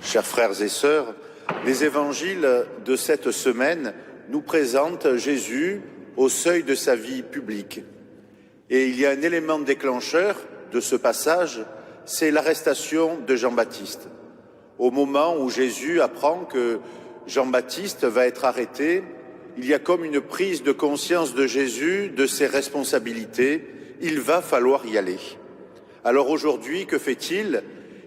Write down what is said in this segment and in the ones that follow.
Chers frères et sœurs, les évangiles de cette semaine nous présentent Jésus au seuil de sa vie publique. Et il y a un élément déclencheur de ce passage, c'est l'arrestation de Jean-Baptiste. Au moment où Jésus apprend que Jean-Baptiste va être arrêté, il y a comme une prise de conscience de Jésus, de ses responsabilités. Il va falloir y aller. Alors aujourd'hui, que fait-il?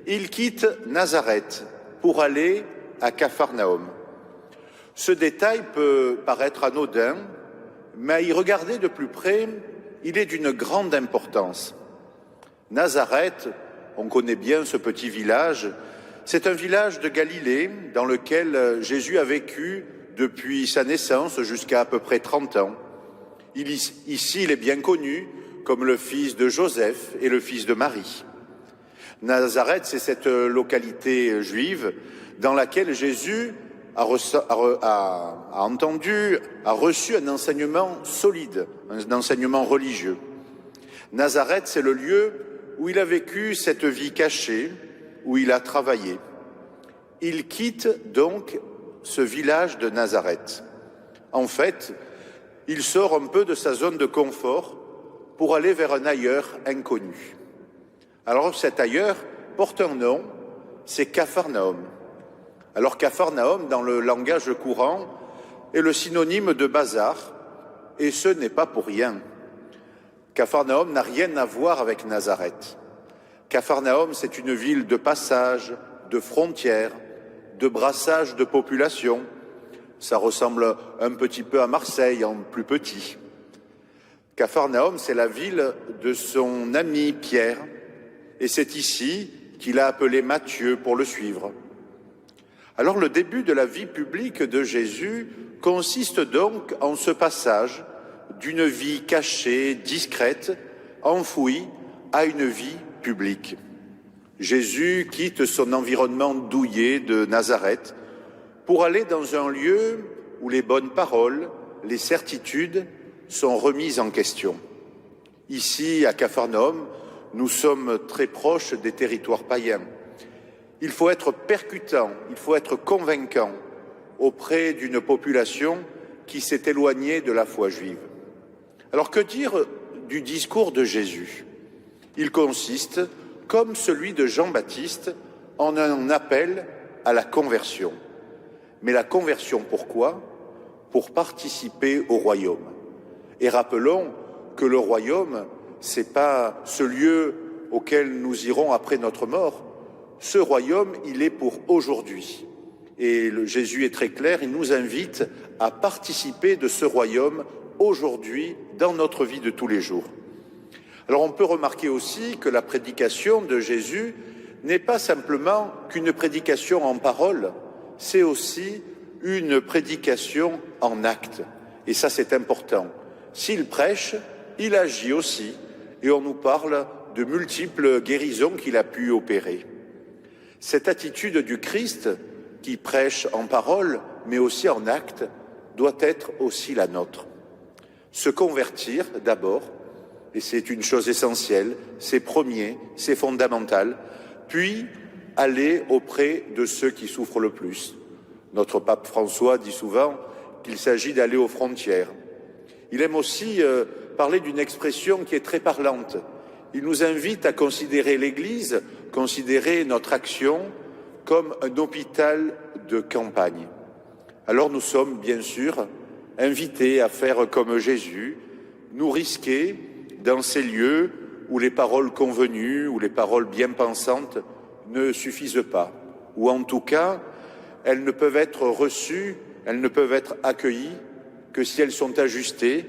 Il quitte Nazareth pour aller à Capharnaüm. Ce détail peut paraître anodin, mais à y regarder de plus près, il est d'une grande importance. Nazareth, on connaît bien ce petit village, c'est un village de Galilée dans lequel Jésus a vécu depuis sa naissance jusqu'à peu près 30 ans. Ici, il est bien connu comme le fils de Joseph et le fils de Marie. Nazareth, c'est cette localité juive dans laquelle Jésus a reçu un enseignement solide, un enseignement religieux. Nazareth, c'est le lieu où il a vécu cette vie cachée, où il a travaillé. Il quitte donc ce village de Nazareth. En fait, il sort un peu de sa zone de confort pour aller vers un ailleurs inconnu. Alors cet ailleurs porte un nom, c'est Capharnaüm. Alors Capharnaüm, dans le langage courant, est le synonyme de bazar, et ce n'est pas pour rien. Capharnaüm n'a rien à voir avec Nazareth. Capharnaüm, c'est une ville de passage, de frontières, de brassage de population. Ça ressemble un petit peu à Marseille, en plus petit. Capharnaüm, c'est la ville de son ami Pierre, et c'est ici qu'il a appelé Matthieu pour le suivre. Alors le début de la vie publique de Jésus consiste donc en ce passage d'une vie cachée, discrète, enfouie, à une vie publique. Jésus quitte son environnement douillet de Nazareth pour aller dans un lieu où les bonnes paroles, les certitudes sont remises en question. Ici, à Capharnaüm, nous sommes très proches des territoires païens. Il faut être percutant, il faut être convaincant auprès d'une population qui s'est éloignée de la foi juive. Alors que dire du discours de Jésus? Il consiste, comme celui de Jean-Baptiste, en un appel à la conversion. Mais la conversion, pourquoi? Pour participer au royaume. Et rappelons que le royaume, c'est pas ce lieu auquel nous irons après notre mort. Ce royaume, il est pour aujourd'hui. Et Jésus est très clair, il nous invite à participer de ce royaume aujourd'hui dans notre vie de tous les jours. Alors on peut remarquer aussi que la prédication de Jésus n'est pas simplement qu'une prédication en parole, c'est aussi une prédication en acte. Et ça, c'est important. S'il prêche, il agit aussi. Et on nous parle de multiples guérisons qu'il a pu opérer. Cette attitude du Christ, qui prêche en parole, mais aussi en acte, doit être aussi la nôtre. Se convertir d'abord, et c'est une chose essentielle, c'est premier, c'est fondamental, puis aller auprès de ceux qui souffrent le plus. Notre pape François dit souvent qu'il s'agit d'aller aux frontières. Il aime aussi parler d'une expression qui est très parlante. Il nous invite à considérer l'Église, considérer notre action comme un hôpital de campagne. Alors nous sommes bien sûr invités à faire comme Jésus, nous risquer dans ces lieux où les paroles convenues, où les paroles bien pensantes ne suffisent pas, ou en tout cas, elles ne peuvent être reçues, elles ne peuvent être accueillies que si elles sont ajustées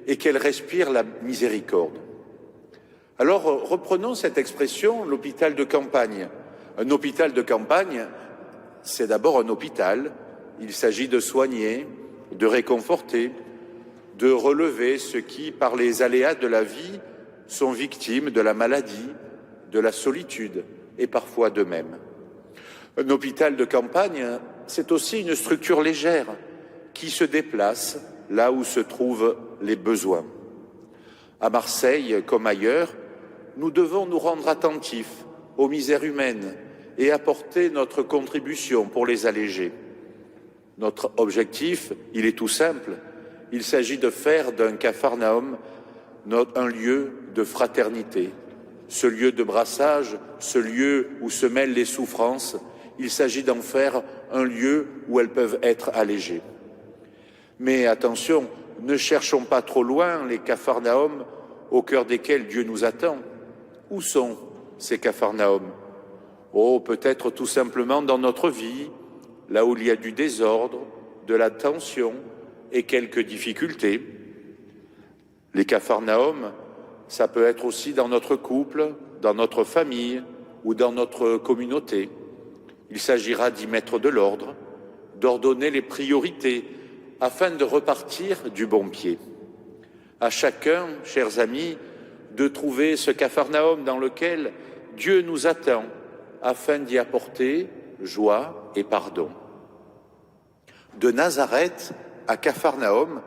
et qu'elles respirent la miséricorde. Alors, reprenons cette expression, l'hôpital de campagne. Un hôpital de campagne, c'est d'abord un hôpital. Il s'agit de soigner, de réconforter, de relever ceux qui, par les aléas de la vie, sont victimes de la maladie, de la solitude et parfois d'eux-mêmes. Un hôpital de campagne, c'est aussi une structure légère qui se déplace là où se trouvent les besoins. À Marseille, comme ailleurs, nous devons nous rendre attentifs aux misères humaines et apporter notre contribution pour les alléger. Notre objectif, il est tout simple. Il s'agit de faire d'un Capharnaüm un lieu de fraternité, ce lieu de brassage, ce lieu où se mêlent les souffrances. Il s'agit d'en faire un lieu où elles peuvent être allégées. Mais attention, ne cherchons pas trop loin les Capharnaüm au cœur desquels Dieu nous attend. Où sont ces Capharnaüm? Oh, peut-être tout simplement dans notre vie, là où il y a du désordre, de la tension et quelques difficultés. Les Capharnaüm, ça peut être aussi dans notre couple, dans notre famille ou dans notre communauté. Il s'agira d'y mettre de l'ordre, d'ordonner les priorités afin de repartir du bon pied. À chacun, chers amis, de trouver ce Capharnaüm dans lequel Dieu nous attend afin d'y apporter joie et pardon. De Nazareth à Capharnaüm,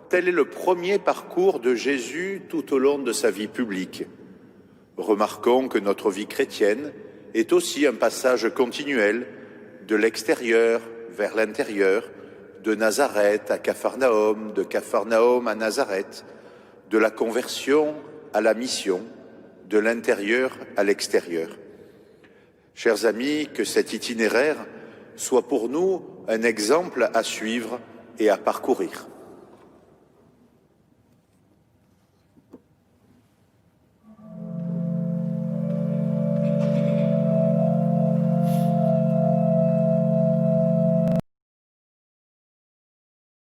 tel est le premier parcours de Jésus tout au long de sa vie publique. Remarquons que notre vie chrétienne est aussi un passage continuel de l'extérieur vers l'intérieur, de Nazareth à Capharnaüm, de Capharnaüm à Nazareth, de la conversion à la mission, de l'intérieur à l'extérieur. Chers amis, que cet itinéraire soit pour nous un exemple à suivre et à parcourir.